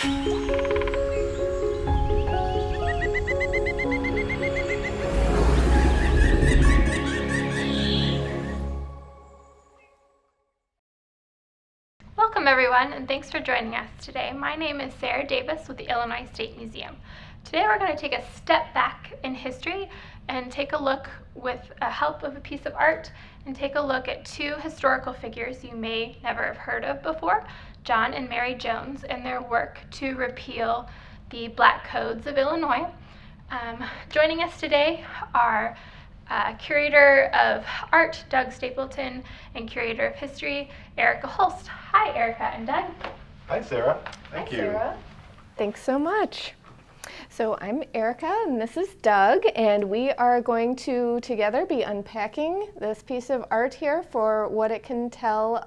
Welcome everyone, and thanks for joining us today. My name is Sarah Davis with the Illinois State Museum. Today we're going to take a step back in history and take a look with the help of a piece of art and take a look at two historical figures you may never have heard of before, John and Mary Jones, and their work to repeal the Black Codes of Illinois. Joining us today are Curator of Art, Doug Stapleton, and Curator of History, Erica Holst. Hi, Erica and Doug. Hi, Sarah. Thank you. Sarah. Thanks so much. So I'm Erica, and this is Doug, and we are going to together be unpacking this piece of art here for what it can tell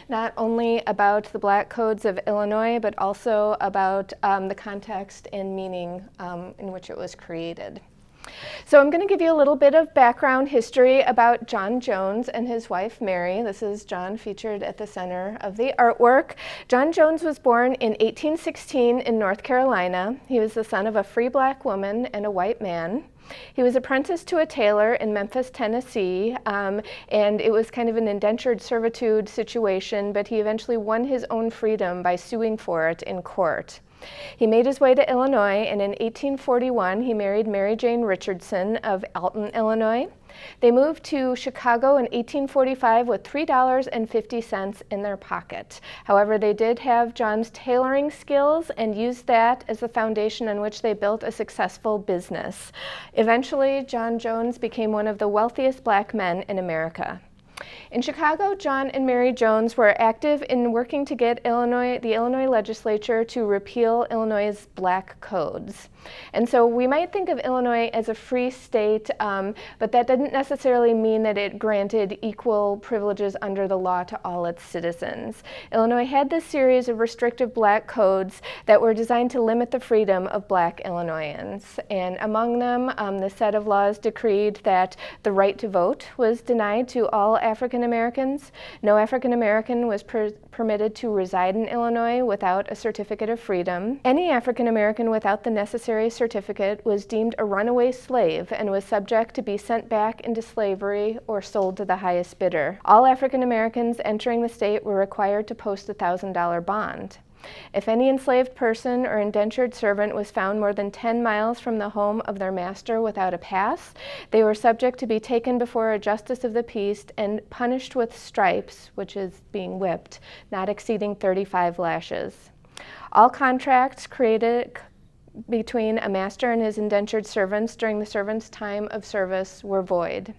not only about the Black Codes of Illinois, but also about the context and meaning in which it was created. So I'm going to give you a little bit of background history about John Jones and his wife Mary. This is John featured at the center of the artwork. John Jones was born in 1816 in North Carolina. He was the son of a free black woman and a white man. He was apprenticed to a tailor in Memphis, Tennessee, and it was kind of an indentured servitude situation, but he eventually won his own freedom by suing for it in court. He made his way to Illinois, and in 1841 he married Mary Jane Richardson of Alton, Illinois. They moved to Chicago in 1845 with $3.50 in their pocket. However, they did have John's tailoring skills and used that as the foundation on which they built a successful business. Eventually, John Jones became one of the wealthiest black men in America. In Chicago, John and Mary Jones were active in working to get the Illinois legislature to repeal Illinois' Black Codes. And so we might think of Illinois as a free state, but that didn't necessarily mean that it granted equal privileges under the law to all its citizens. Illinois had this series of restrictive Black Codes that were designed to limit the freedom of Black Illinoisans. And among them, the set of laws decreed that the right to vote was denied to all African Americans. No African American was permitted to reside in Illinois without a certificate of freedom. Any African American without the necessary certificate was deemed a runaway slave and was subject to be sent back into slavery or sold to the highest bidder. All African Americans entering the state were required to post a $1,000 bond. If any enslaved person or indentured servant was found more than 10 miles from the home of their master without a pass, they were subject to be taken before a justice of the peace and punished with stripes, which is being whipped, not exceeding 35 lashes. All contracts created between a master and his indentured servants during the servant's time of service were void.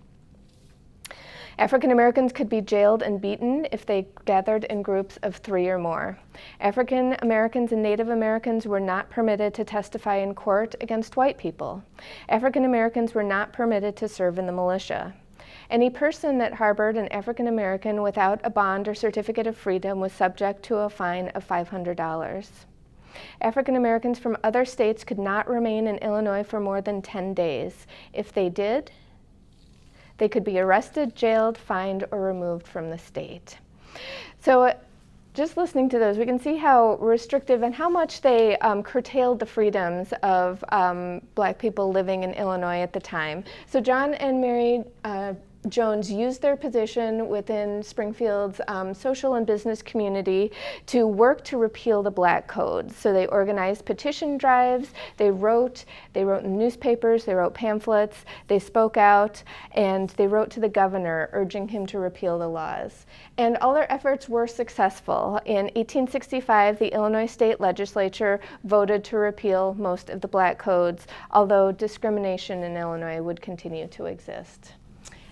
African Americans could be jailed and beaten if they gathered in groups of 3 or more. African Americans and Native Americans were not permitted to testify in court against white people. African Americans were not permitted to serve in the militia. Any person that harbored an African American without a bond or certificate of freedom was subject to a fine of $500. African Americans from other states could not remain in Illinois for more than 10 days. If they did, they could be arrested, jailed, fined, or removed from the state. So just listening to those, we can see how restrictive and how much they curtailed the freedoms of Black people living in Illinois at the time. So John and Mary Jones used their position within Springfield's social and business community to work to repeal the Black Codes. So they organized petition drives, they wrote in newspapers, they wrote pamphlets, they spoke out, and they wrote to the governor urging him to repeal the laws. And all their efforts were successful. In 1865, the Illinois State Legislature voted to repeal most of the Black Codes, although discrimination in Illinois would continue to exist.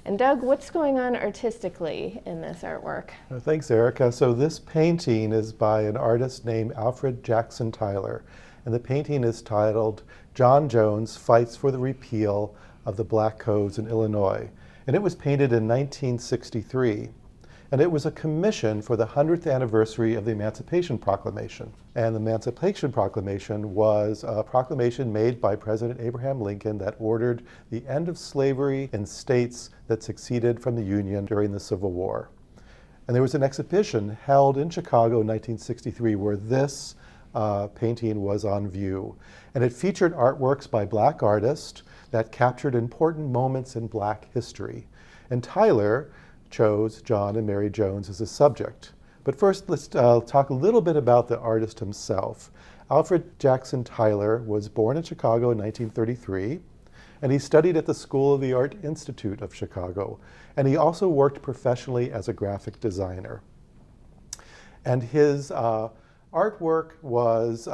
And Doug, what's going on artistically in this artwork? Thanks, Erica. So this painting is by an artist named Alfred Jackson Tyler, and the painting is titled John Jones Fights for the Repeal of the Black Codes in Illinois. And it was painted in 1963. And it was a commission for the 100th anniversary of the Emancipation Proclamation. And the Emancipation Proclamation was a proclamation made by President Abraham Lincoln that ordered the end of slavery in states that seceded from the Union during the Civil War. And there was an exhibition held in Chicago in 1963 where this painting was on view. And it featured artworks by Black artists that captured important moments in Black history. And Tyler chose John and Mary Jones as a subject. But first, let's talk a little bit about the artist himself. Alfred Jackson Tyler was born in Chicago in 1933, and he studied at the School of the Art Institute of Chicago. And he also worked professionally as a graphic designer. And his artwork was,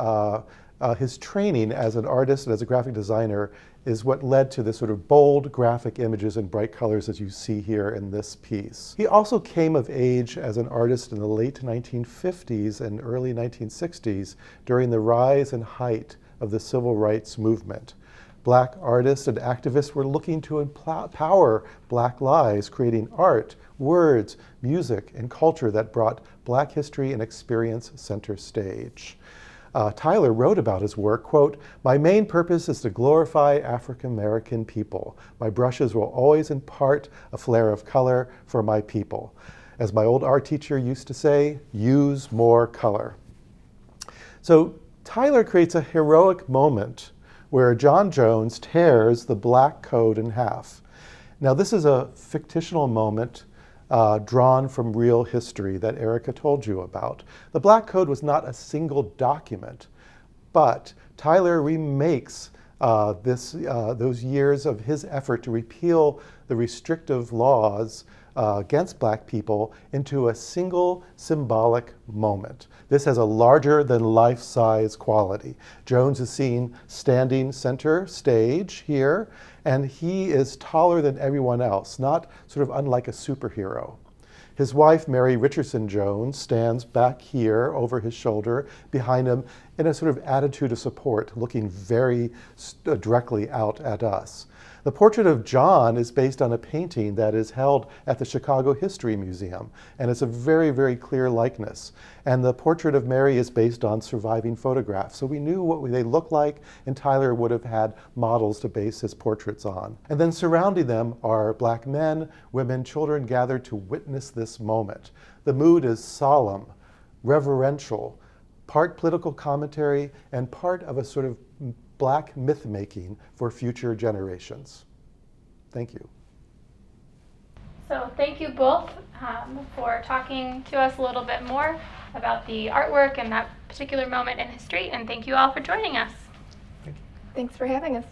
his training as an artist and as a graphic designer is what led to the sort of bold graphic images and bright colors as you see here in this piece. He also came of age as an artist in the late 1950s and early 1960s during the rise and height of the civil rights movement. Black artists and activists were looking to empower Black lives, creating art, words, music, and culture that brought Black history and experience center stage. Tyler wrote about his work, quote, "My main purpose is to glorify African American people. My brushes will always impart a flare of color for my people. As my old art teacher used to say, use more color." So Tyler creates a heroic moment where John Jones tears the Black code in half. Now this is a fictional moment drawn from real history that Erica told you about. The Black Code was not a single document, but Tyler remakes those years of his effort to repeal the restrictive laws against Black people into a single symbolic moment. This has a larger than life-size quality. Jones is seen standing center stage here, and he is taller than everyone else, not sort of unlike a superhero. His wife, Mary Richardson Jones, stands back here over his shoulder behind him in a sort of attitude of support, looking very directly out at us. The portrait of John is based on a painting that is held at the Chicago History Museum, and it's a very, very clear likeness. And the portrait of Mary is based on surviving photographs. So we knew what they looked like, and Tyler would have had models to base his portraits on. And then surrounding them are Black men, women, children gathered to witness this moment. The mood is solemn, reverential, part political commentary, and part of a sort of Black myth-making for future generations. Thank you. So thank you both for talking to us a little bit more about the artwork and that particular moment in history, and thank you all for joining us. Thanks for having us.